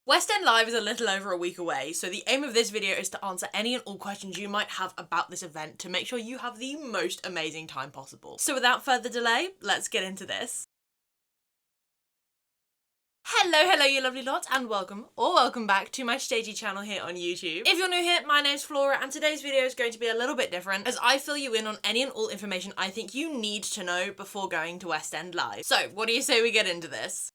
West End Live is a little over a week away, so the aim of this video is to answer any and all questions you might have about this event to make sure you have the most amazing time possible. So without further delay, let's get into this. Hello you lovely lot, and welcome back to my stagey channel here on YouTube. If you're new here, my name's Flora, and today's video is going to be a little bit different as I fill you in on any and all information I think you need to know before going to West End Live. So what do you say we get into this?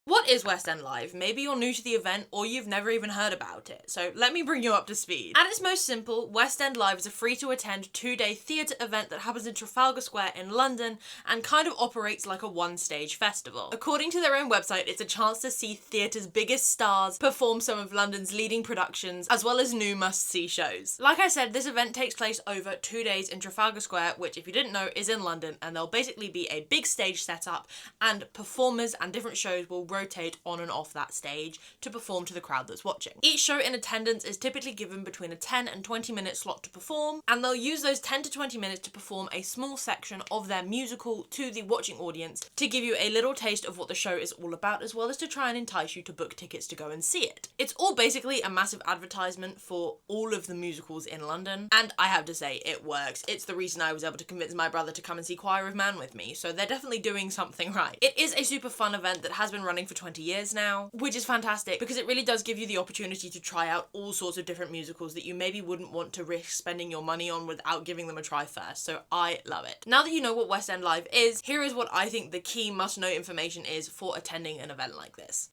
What is West End Live? Maybe you're new to the event or you've never even heard about it, so let me bring you up to speed. At its most simple, West End Live is a free-to-attend 2-day theatre event that happens in Trafalgar Square in London and kind of operates like a one-stage festival. According to their own website, it's a chance to see theatre's biggest stars perform some of London's leading productions, as well as new must-see shows. Like I said, this event takes place over 2 days in Trafalgar Square, which, if you didn't know, is in London, and there'll basically be a big stage set up, and performers and different shows will rotate on and off that stage to perform to the crowd that's watching. Each show in attendance is typically given between a 10 and 20 minute slot to perform, and they'll use those 10 to 20 minutes to perform a small section of their musical to the watching audience to give you a little taste of what the show is all about, as well as to try and entice you to book tickets to go and see it. It's all basically a massive advertisement for all of the musicals in London, and I have to say, it works. It's the reason I was able to convince my brother to come and see Choir of Man with me, so they're definitely doing something right. It is a super fun event that has been running for 20 years now, which is fantastic because it really does give you the opportunity to try out all sorts of different musicals that you maybe wouldn't want to risk spending your money on without giving them a try first, so I love it. Now that you know what West End Live is, here is what I think the key must-know information is for attending an event like this.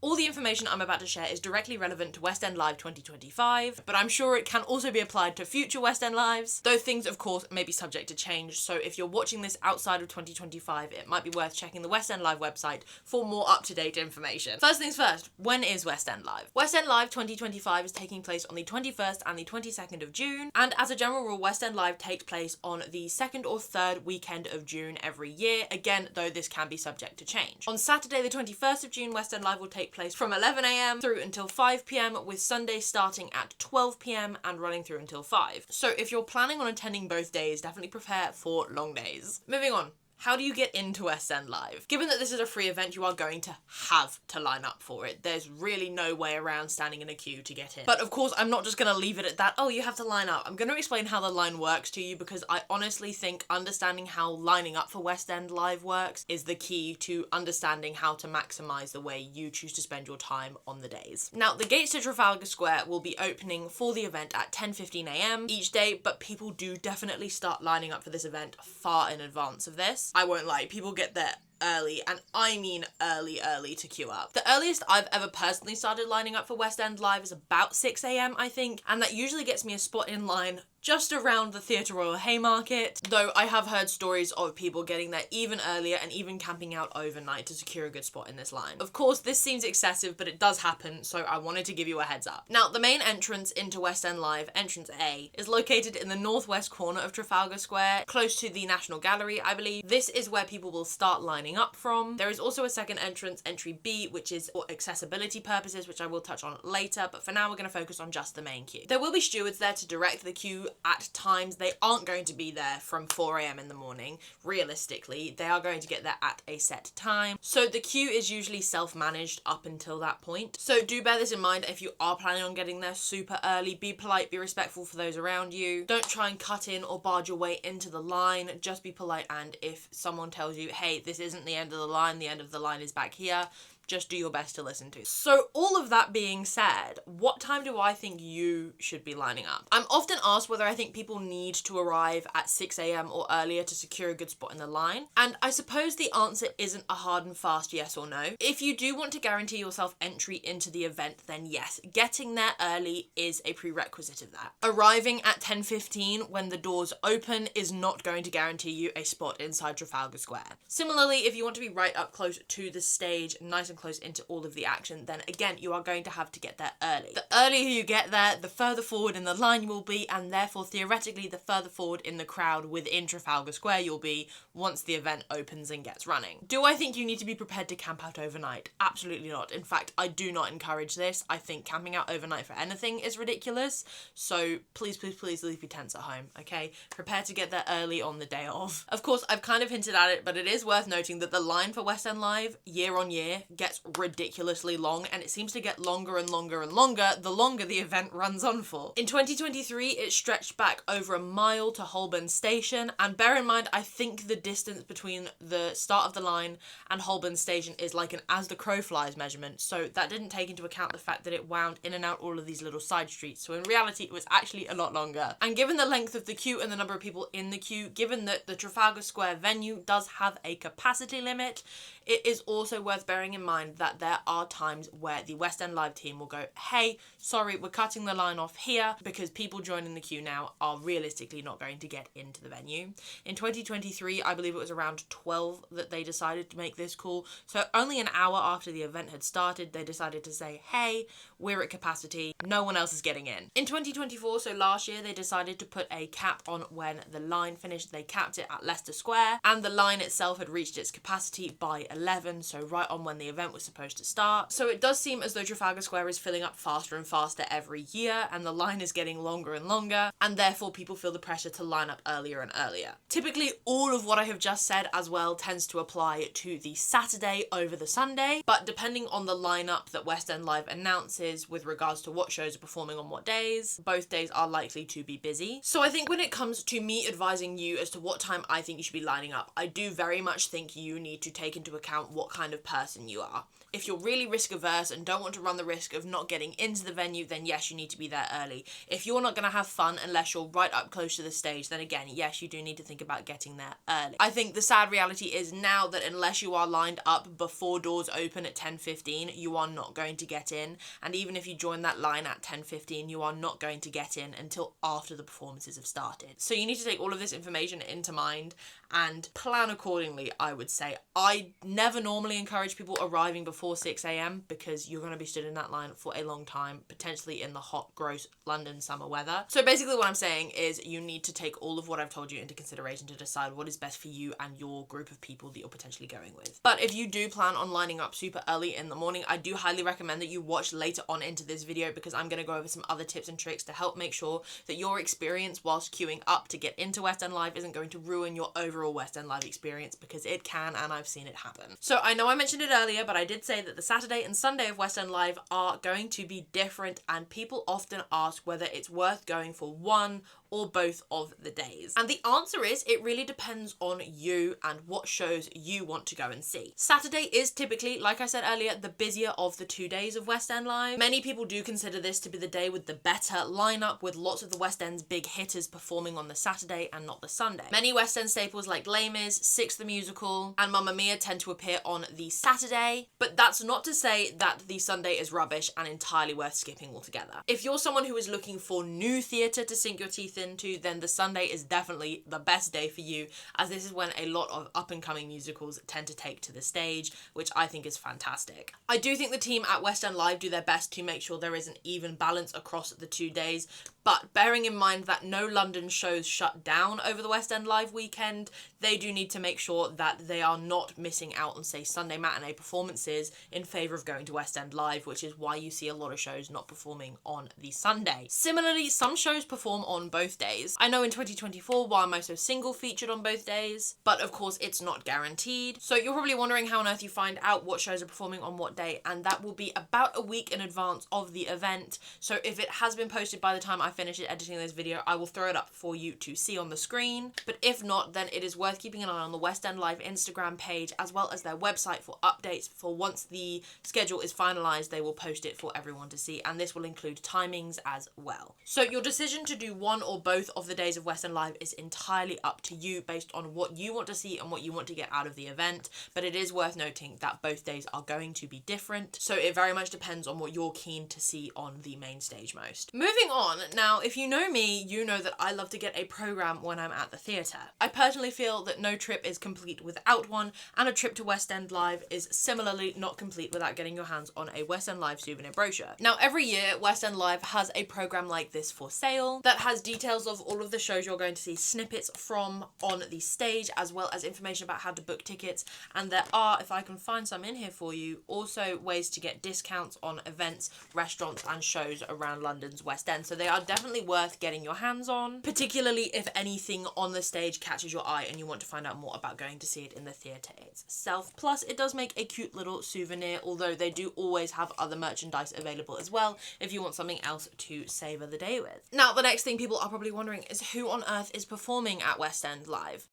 All the information I'm about to share is directly relevant to West End Live 2025, but I'm sure it can also be applied to future West End Lives, though things of course may be subject to change, so if you're watching this outside of 2025, it might be worth checking the West End Live website for more up-to-date information. First things first, when is West End Live? West End Live 2025 is taking place on the 21st and the 22nd of June, and as a general rule, West End Live takes place on the 2nd or 3rd weekend of June every year, again, though this can be subject to change. On Saturday the 21st of June, West End Live will take place from 11 AM through until 5 PM, with Sunday starting at 12 PM and running through until 5. So if you're planning on attending both days, definitely prepare for long days. Moving on. How do you get into West End Live? Given that this is a free event, you are going to have to line up for it. There's really no way around standing in a queue to get in. But of course, I'm not just gonna leave it at that, oh, you have to line up. I'm gonna explain how the line works to you because I honestly think understanding how lining up for West End Live works is the key to understanding how to maximize the way you choose to spend your time on the days. Now, the gates to Trafalgar Square will be opening for the event at 10:15 AM each day, but people do definitely start lining up for this event far in advance of this. I won't lie, people get there early, and I mean early to queue up. The earliest I've ever personally started lining up for West End Live is about 6 AM, I think, and that usually gets me a spot in line just around the Theatre Royal Haymarket, though I have heard stories of people getting there even earlier and even camping out overnight to secure a good spot in this line. Of course, this seems excessive, but it does happen, so I wanted to give you a heads up. Now, the main entrance into West End Live, entrance A, is located in the northwest corner of Trafalgar Square, close to the National Gallery, I believe. This is where people will start lining up from. There is also a second entrance, entry B, which is for accessibility purposes, which I will touch on later, but for now we're going to focus on just the main queue. There will be stewards there to direct the queue at times. They aren't going to be there from 4 AM in the morning. Realistically, they are going to get there at a set time. So the queue is usually self-managed up until that point. So do bear this in mind if you are planning on getting there super early. Be polite, be respectful for those around you. Don't try and cut in or barge your way into the line. Just be polite, and if someone tells you, hey, this isn't the end of the end of the line is back here, just do your best to listen to. So all of that being said, what time do I think you should be lining up? I'm often asked whether I think people need to arrive at 6 AM or earlier to secure a good spot in the line, and I suppose the answer isn't a hard and fast yes or no. If you do want to guarantee yourself entry into the event, then yes, getting there early is a prerequisite of that. Arriving at 10:15 when the doors open is not going to guarantee you a spot inside Trafalgar Square. Similarly, if you want to be right up close to the stage, nice and close into all of the action, then again, you are going to have to get there early. The earlier you get there, the further forward in the line you will be, and therefore, theoretically, the further forward in the crowd within Trafalgar Square you'll be once the event opens and gets running. Do I think you need to be prepared to camp out overnight? Absolutely not. In fact, I do not encourage this. I think camping out overnight for anything is ridiculous. So please, please, please leave your tents at home, okay? Prepare to get there early on the day of. Of course, I've kind of hinted at it, but it is worth noting that the line for West End Live year on year gets ridiculously long, and it seems to get longer and longer and longer the longer the event runs on for. In 2023, it stretched back over a mile to Holborn Station, and bear in mind, I think the distance between the start of the line and Holborn Station is like an as the crow flies measurement, so that didn't take into account the fact that it wound in and out all of these little side streets, so in reality it was actually a lot longer. And given the length of the queue and the number of people in the queue, given that the Trafalgar Square venue does have a capacity limit, it is also worth bearing in mind that there are times where the West End Live team will go, hey, sorry, we're cutting the line off here because people joining the queue now are realistically not going to get into the venue. In 2023, I believe it was around 12 that they decided to make this call. So only an hour after the event had started, they decided to say, hey, we're at capacity, no one else is getting in. In 2024, so last year, they decided to put a cap on when the line finished. They capped it at Leicester Square, and the line itself had reached its capacity by 11, so right on when the event was supposed to start. So it does seem as though Trafalgar Square is filling up faster and faster every year, and the line is getting longer and longer, and therefore people feel the pressure to line up earlier and earlier. Typically, all of what I have just said as well tends to apply to the Saturday over the Sunday, but depending on the lineup that West End Live announces with regards to what shows are performing on what days, both days are likely to be busy. So I think when it comes to me advising you as to what time I think you should be lining up, I do very much think you need to take into account what kind of person you are. If you're really risk averse and don't want to run the risk of not getting into the venue, then yes, you need to be there early. If you're not going to have fun unless you're right up close to the stage, then again, yes, you do need to think about getting there early. I think the sad reality is now that unless you are lined up before doors open at 10:15, you are not going to get in. And even if you join that line at 10:15, you are not going to get in until after the performances have started. So you need to take all of this information into mind and plan accordingly, I would say. I never normally encourage people arriving before 6 a.m. because you're going to be stood in that line for a long time, potentially in the hot, gross London summer weather. So basically what I'm saying is you need to take all of what I've told you into consideration to decide what is best for you and your group of people that you're potentially going with. But if you do plan on lining up super early in the morning, I do highly recommend that you watch later on into this video because I'm going to go over some other tips and tricks to help make sure that your experience whilst queuing up to get into West End Live isn't going to ruin your overall West End Live experience, because it can, and I've seen it happen. So I know I mentioned it earlier, but I did say that the Saturday and Sunday of West End Live are going to be different, and people often ask whether it's worth going for one or both of the days. And the answer is it really depends on you and what shows you want to go and see. Saturday is typically, like I said earlier, the busier of the 2 days of West End Live. Many people do consider this to be the day with the better lineup, with lots of the West End's big hitters performing on the Saturday and not the Sunday. Many West End staples like Les Mis, Six the Musical, and Mamma Mia tend to appear on the Saturday, but that's not to say that the Sunday is rubbish and entirely worth skipping altogether. If you're someone who is looking for new theatre to sink your teeth into, then the Sunday is definitely the best day for you, as this is when a lot of up-and-coming musicals tend to take to the stage, which I think is fantastic. I do think the team at West End Live do their best to make sure there is an even balance across the 2 days, but bearing in mind that no London shows shut down over the West End Live weekend, they do need to make sure that they are not missing out on, say, Sunday matinee performances in favour of going to West End Live, which is why you see a lot of shows not performing on the Sunday. Similarly, some shows perform on both days. I know in 2024, Why Am I So Single featured on both days, but of course it's not guaranteed. So you're probably wondering how on earth you find out what shows are performing on what day, and that will be about a week in advance of the event. So if it has been posted by the time I finish editing this video, I will throw it up for you to see on the screen. But if not, then it is worth keeping an eye on the West End Live Instagram page as well as their website for updates. For once the schedule is finalised, they will post it for everyone to see, and this will include timings as well. So your decision to do one or both of the days of West End Live is entirely up to you based on what you want to see and what you want to get out of the event, but it is worth noting that both days are going to be different, so it very much depends on what you're keen to see on the main stage most. Moving on, now if you know me, you know that I love to get a programme when I'm at the theatre. I personally feel that no trip is complete without one, and a trip to West End Live is similarly not complete without getting your hands on a West End Live souvenir brochure. Now every year West End Live has a programme like this for sale that has details of all of the shows you're going to see, snippets from on the stage, as well as information about how to book tickets, and there are, if I can find some in here for you, also ways to get discounts on events, restaurants and shows around London's West End, so they are definitely worth getting your hands on, particularly if anything on the stage catches your eye and you want to find out more about going to see it in the theatre itself. Plus it does make a cute little souvenir, although they do always have other merchandise available as well if you want something else to savour the day with. Now the next thing people are probably wondering is who on earth is performing at West End Live?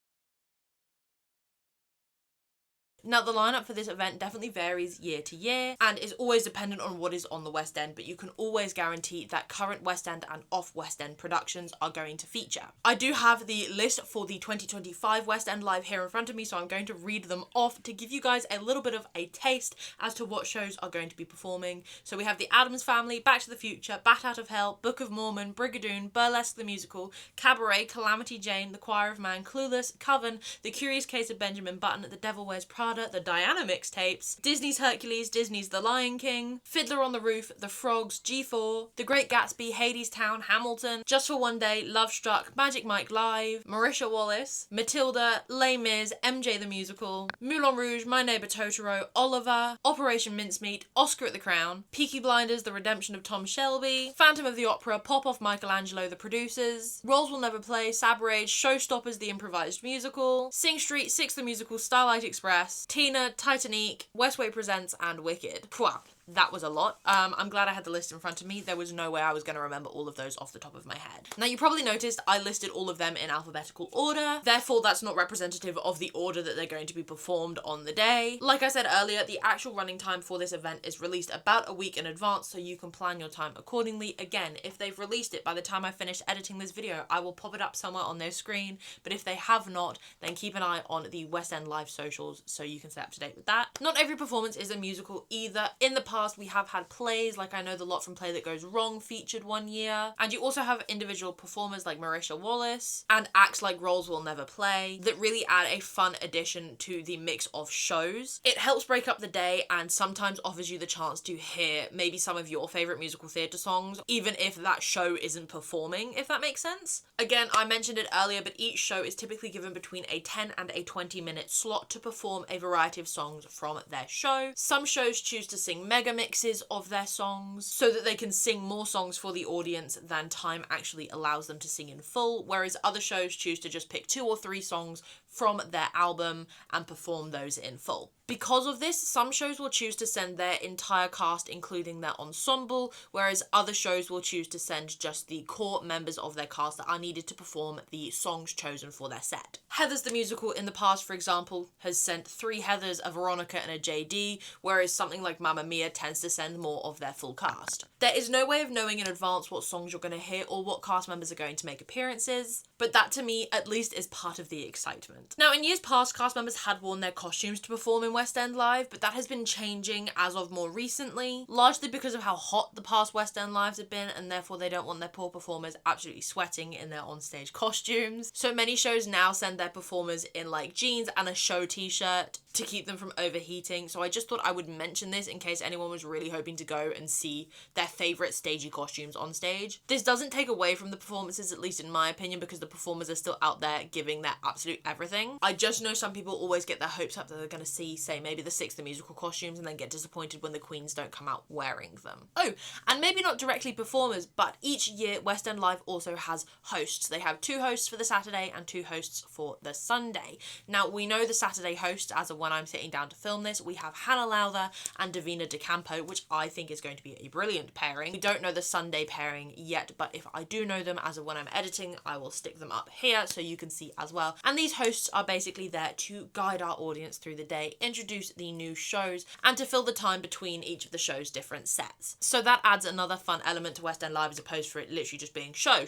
Now the lineup for this event definitely varies year to year and is always dependent on what is on the West End, but you can always guarantee that current West End and off West End productions are going to feature. I do have the list for the 2025 West End Live here in front of me, so I'm going to read them off to give you guys a little bit of a taste as to what shows are going to be performing. So we have The Addams Family, Back to the Future, Bat Out of Hell, Book of Mormon, Brigadoon, Burlesque the Musical, Cabaret, Calamity Jane, The Choir of Man, Clueless, Coven, The Curious Case of Benjamin Button, The Devil Wears Prada, the Diana mixtapes, Disney's Hercules, Disney's The Lion King, Fiddler on the Roof, The Frogs, G4, The Great Gatsby, Hadestown, Hamilton, Just for One Day, Love Struck, Magic Mike Live, Marisha Wallace, Matilda, Les Mis, MJ the Musical, Moulin Rouge, My Neighbor Totoro, Oliver, Operation Mincemeat, Oscar at the Crown, Peaky Blinders, The Redemption of Tom Shelby, Phantom of the Opera, Pop Off Michelangelo, The Producers, Roles Will Never Play, Sabrage, Showstoppers, The Improvised Musical, Sing Street, Six the Musical, Starlight Express, Tina, Titanic, Westway Presents, and Wicked. Wow. That was a lot. I'm glad I had the list in front of me. There was no way I was going to remember all of those off the top of my head. Now, you probably noticed I listed all of them in alphabetical order. Therefore, that's not representative of the order that they're going to be performed on the day. Like I said earlier, the actual running time for this event is released about a week in advance, so you can plan your time accordingly. Again, if they've released it by the time I finish editing this video, I will pop it up somewhere on their screen. But if they have not, then keep an eye on the West End Live socials so you can stay up to date with that. Not every performance is a musical either. In the past, we have had plays, like I know the Lot from Play That Goes Wrong featured one year, and you also have individual performers like Marisha Wallace and acts like Roles Will Never Play that really add a fun addition to the mix of shows. It helps break up the day and sometimes offers you the chance to hear maybe some of your favourite musical theatre songs, even if that show isn't performing, if that makes sense. Again, I mentioned it earlier, but each show is typically given between a 10 and a 20-minute slot to perform a variety of songs from their show. Some shows choose to sing mega mixes of their songs so that they can sing more songs for the audience than time actually allows them to sing in full, whereas other shows choose to just pick 2 or 3 songs from their album and perform those in full. Because of this, some shows will choose to send their entire cast, including their ensemble, whereas other shows will choose to send just the core members of their cast that are needed to perform the songs chosen for their set. Heathers the Musical in the past, for example, has sent 3 Heathers, a Veronica and a JD, whereas something like Mamma Mia tends to send more of their full cast. There is no way of knowing in advance what songs you're going to hear or what cast members are going to make appearances, but that to me at least is part of the excitement. Now, in years past, cast members had worn their costumes to perform in West End Live, but that has been changing as of more recently, largely because of how hot the past West End Lives have been, and therefore they don't want their poor performers absolutely sweating in their onstage costumes. So many shows now send their performers in like jeans and a show t-shirt to keep them from overheating, so I just thought I would mention this in case anyone was really hoping to go and see their favourite stagey costumes on stage. This doesn't take away from the performances, at least in my opinion, because the performers are still out there giving their absolute everything. I just know some people always get their hopes up that they're going to see, say, maybe the Six the Musical costumes and then get disappointed when the queens don't come out wearing them. Oh, and maybe not directly performers, but each year West End Live also has hosts. They have 2 hosts for the Saturday and 2 hosts for the Sunday. Now, we know the Saturday hosts as of when I'm sitting down to film this. We have Hannah Lowther and Davina De Campo, which I think is going to be a brilliant pairing. We don't know the Sunday pairing yet, but if I do know them as of when I'm editing, I will stick them up here so you can see as well. And these hosts are basically there to guide our audience through the day, introduce the new shows, and to fill the time between each of the show's different sets. So that adds another fun element to West End Live as opposed for it literally just being show,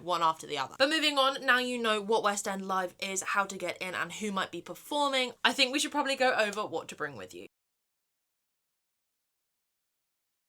one after the other. But moving on, now you know what West End Live is, how to get in, and who might be performing, I think we should probably go over what to bring with you.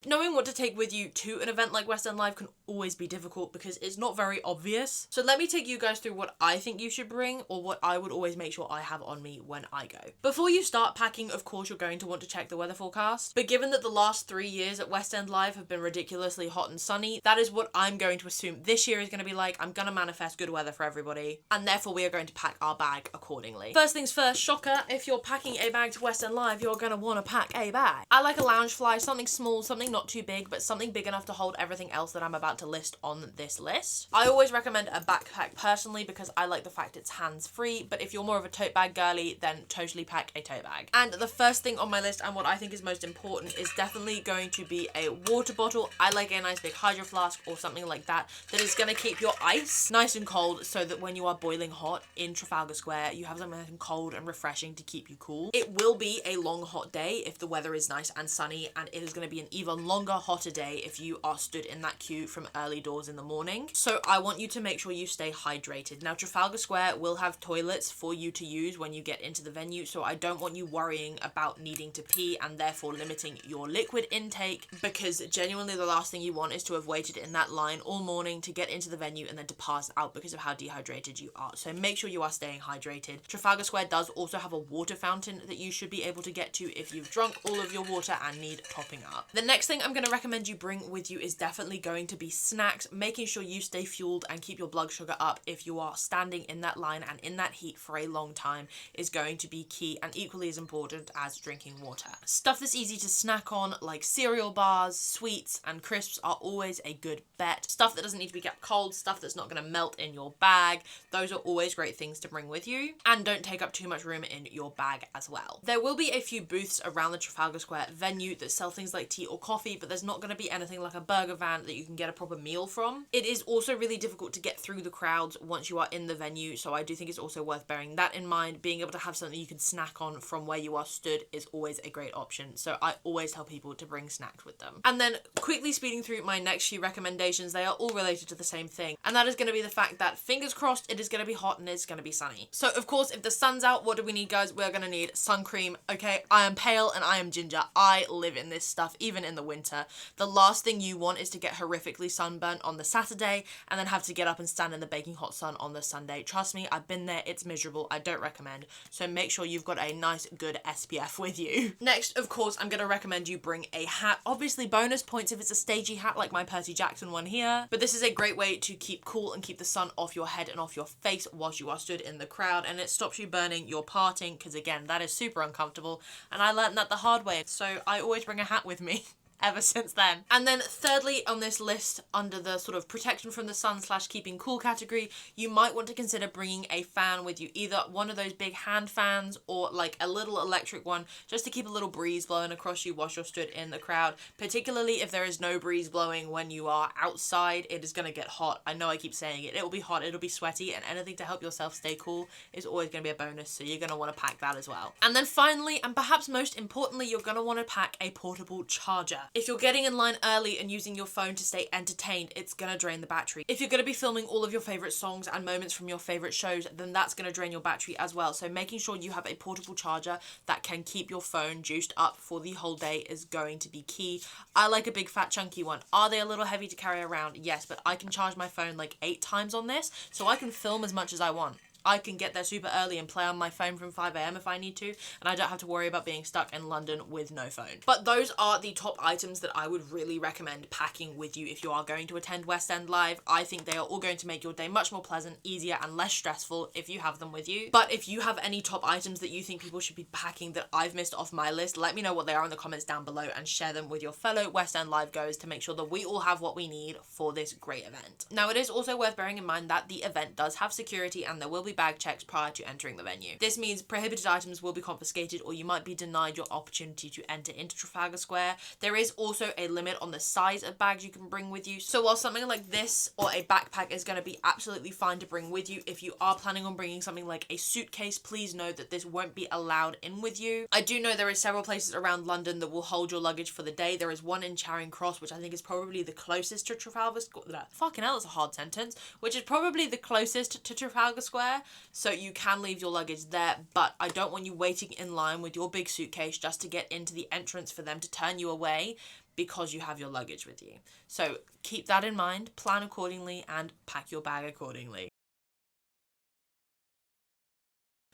Knowing what to take with you to an event like West End Live can always be difficult because it's not very obvious. So let me take you guys through what I think you should bring, or what I would always make sure I have on me when I go. Before you start packing, of course, you're going to want to check the weather forecast. But given that the last 3 years at West End Live have been ridiculously hot and sunny, that is what I'm going to assume this year is going to be like. I'm going to manifest good weather for everybody, and therefore we are going to pack our bag accordingly. First things first, shocker, if you're packing a bag to West End Live, you're going to want to pack a bag. I like a Loungefly, something small, something not too big, but something big enough to hold everything else that I'm about to list on this list. I always recommend a backpack personally because I like the fact it's hands-free, but if you're more of a tote bag girly, then totally pack a tote bag. And the first thing on my list, and what I think is most important, is definitely going to be a water bottle. I like a nice big hydro flask or something like that is going to keep your ice nice and cold, so that when you are boiling hot in Trafalgar Square, you have something nice and cold and refreshing to keep you cool. It will be a long hot day if the weather is nice and sunny, and it is going to be an even longer, hotter day if you are stood in that queue from early doors in the morning. So I want you to make sure you stay hydrated. Now, Trafalgar Square will have toilets for you to use when you get into the venue, so I don't want you worrying about needing to pee and therefore limiting your liquid intake, because genuinely the last thing you want is to have waited in that line all morning to get into the venue and then to pass out because of how dehydrated you are. So make sure you are staying hydrated. Trafalgar Square does also have a water fountain that you should be able to get to if you've drunk all of your water and need topping up. The next thing I'm going to recommend you bring with you is definitely going to be snacks, making sure you stay fueled and keep your blood sugar up if you are standing in that line and in that heat for a long time is going to be key, and equally as important as drinking water. Stuff that's easy to snack on, like cereal bars, sweets, and crisps, are always a good bet. Stuff that doesn't need to be kept cold, stuff that's not going to melt in your bag, those are always great things to bring with you, and don't take up too much room in your bag as well. There will be a few booths around the Trafalgar Square venue that sell things like tea or coffee, but there's not going to be anything like a burger van that you can get a proper meal from. It is also really difficult to get through the crowds once you are in the venue, so I do think it's also worth bearing that in mind. Being able to have something you can snack on from where you are stood is always a great option, so I always tell people to bring snacks with them. And then quickly speeding through my next few recommendations, they are all related to the same thing, and that is going to be the fact that, fingers crossed, it is going to be hot and it's going to be sunny. So of course, if the sun's out, what do we need, guys? We're going to need sun cream. Okay, I am pale and I am ginger. I live in this stuff even in the winter. The last thing you want is to get horrifically sunburnt on the Saturday and then have to get up and stand in the baking hot sun on the Sunday. Trust me, I've been there. It's miserable. I don't recommend. So make sure you've got a nice good SPF with you. Next, of course, I'm going to recommend you bring a hat. Obviously bonus points if it's a stagey hat like my Percy Jackson one here, but this is a great way to keep cool and keep the sun off your head and off your face whilst you are stood in the crowd, and it stops you burning your parting, because again, that is super uncomfortable, and I learned that the hard way, so I always bring a hat with me. Ever since then. And then thirdly on this list, under the sort of protection from the sun / keeping cool category, you might want to consider bringing a fan with you, either one of those big hand fans or like a little electric one, just to keep a little breeze blowing across you whilst you're stood in the crowd, particularly if there is no breeze blowing when you are outside. It is going to get hot. I know I keep saying it. It will be hot, it'll be sweaty, and anything to help yourself stay cool is always going to be a bonus, so you're going to want to pack that as well. And then finally, and perhaps most importantly, you're going to want to pack a portable charger. If you're getting in line early and using your phone to stay entertained, it's gonna drain the battery. If you're gonna be filming all of your favorite songs and moments from your favorite shows, then that's gonna drain your battery as well. So making sure you have a portable charger that can keep your phone juiced up for the whole day is going to be key. I like a big fat chunky one. Are they a little heavy to carry around? Yes, but I can charge my phone like 8 times on this, so I can film as much as I want. I can get there super early and play on my phone from 5 AM if I need to, and I don't have to worry about being stuck in London with no phone. But those are the top items that I would really recommend packing with you if you are going to attend West End Live. I think they are all going to make your day much more pleasant, easier, and less stressful if you have them with you. But if you have any top items that you think people should be packing that I've missed off my list, let me know what they are in the comments down below and share them with your fellow West End Live goers to make sure that we all have what we need for this great event. Now, it is also worth bearing in mind that the event does have security and there will be fully bag checks prior to entering the venue. This means prohibited items will be confiscated, or you might be denied your opportunity to enter into Trafalgar Square. There is also a limit on the size of bags you can bring with you. So while something like this or a backpack is going to be absolutely fine to bring with you, if you are planning on bringing something like a suitcase, please know that this won't be allowed in with you. I do know there is several places around London that will hold your luggage for the day. There is one in Charing Cross, which I think is probably the closest to Trafalgar Square. Fucking hell, that's a hard sentence. Which is probably the closest to Trafalgar Square. So you can leave your luggage there, but I don't want you waiting in line with your big suitcase just to get into the entrance for them to turn you away because you have your luggage with you. So keep that in mind, plan accordingly, and pack your bag accordingly.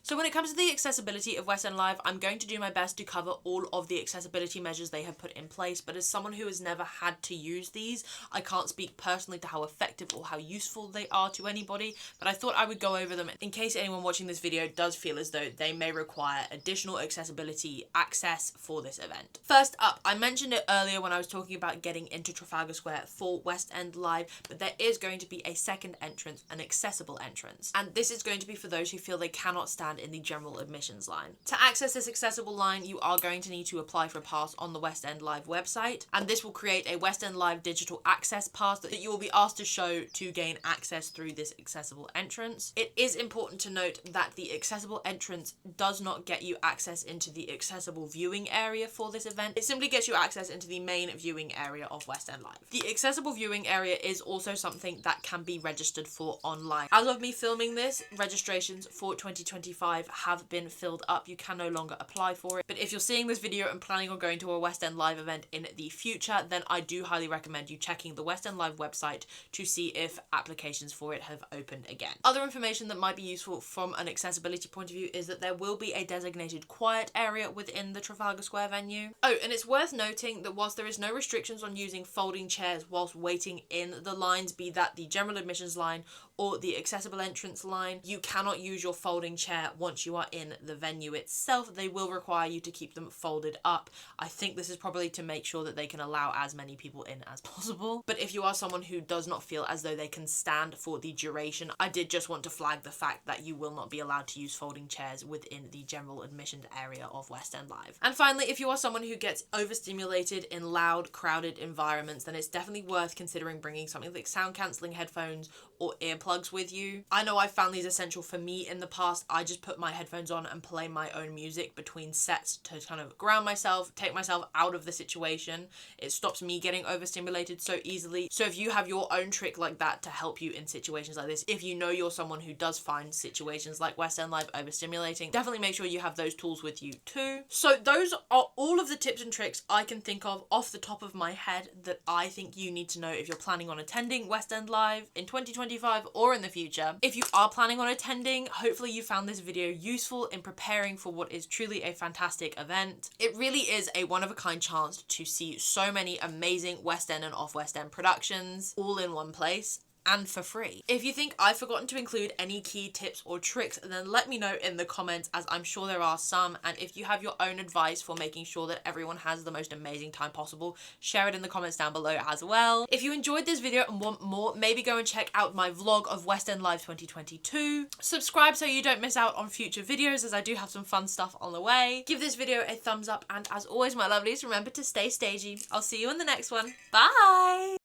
So when it comes to the accessibility of West End Live, I'm going to do my best to cover all of the accessibility measures they have put in place, but as someone who has never had to use these, I can't speak personally to how effective or how useful they are to anybody, but I thought I would go over them in case anyone watching this video does feel as though they may require additional accessibility access for this event. First up, I mentioned it earlier when I was talking about getting into Trafalgar Square for West End Live, but there is going to be a second entrance, an accessible entrance, and this is going to be for those who feel they cannot stand in the general admissions line. To access this accessible line, you are going to need to apply for a pass on the West End Live website, and this will create a West End Live digital access pass that you will be asked to show to gain access through this accessible entrance. It is important to note that the accessible entrance does not get you access into the accessible viewing area for this event. It simply gets you access into the main viewing area of West End Live. The accessible viewing area is also something that can be registered for online. As of me filming this, registrations for 2025 have been filled up. You can no longer apply for it. But if you're seeing this video and planning on going to a West End Live event in the future, then I do highly recommend you checking the West End Live website to see if applications for it have opened again. Other information that might be useful from an accessibility point of view is that there will be a designated quiet area within the Trafalgar Square venue. Oh, and it's worth noting that whilst there is no restrictions on using folding chairs whilst waiting in the lines, be that the general admissions line or the accessible entrance line, you cannot use your folding chair once you are in the venue itself. They will require you to keep them folded up. I think this is probably to make sure that they can allow as many people in as possible. But if you are someone who does not feel as though they can stand for the duration, I did just want to flag the fact that you will not be allowed to use folding chairs within the general admission area of West End Live. And finally, if you are someone who gets overstimulated in loud, crowded environments, then it's definitely worth considering bringing something like sound cancelling headphones or earplugs with you. I know I've found these essential for me in the past. I just put my headphones on and play my own music between sets to kind of ground myself, take myself out of the situation. It stops me getting overstimulated so easily. So if you have your own trick like that to help you in situations like this, if you know you're someone who does find situations like West End Live overstimulating, definitely make sure you have those tools with you too. So those are all of the tips and tricks I can think of off the top of my head that I think you need to know if you're planning on attending West End Live in 2025 or in the future. If you are planning on attending, hopefully you found this video useful in preparing for what is truly a fantastic event. It really is a one-of-a-kind chance to see so many amazing West End and off-West End productions all in one place, and for free. If you think I've forgotten to include any key tips or tricks, then let me know in the comments, as I'm sure there are some, and if you have your own advice for making sure that everyone has the most amazing time possible, share it in the comments down below as well. If you enjoyed this video and want more, maybe go and check out my vlog of West End Live 2022. Subscribe so you don't miss out on future videos, as I do have some fun stuff on the way. Give this video a thumbs up, and as always, my lovelies, remember to stay stagey. I'll see you in the next one. Bye!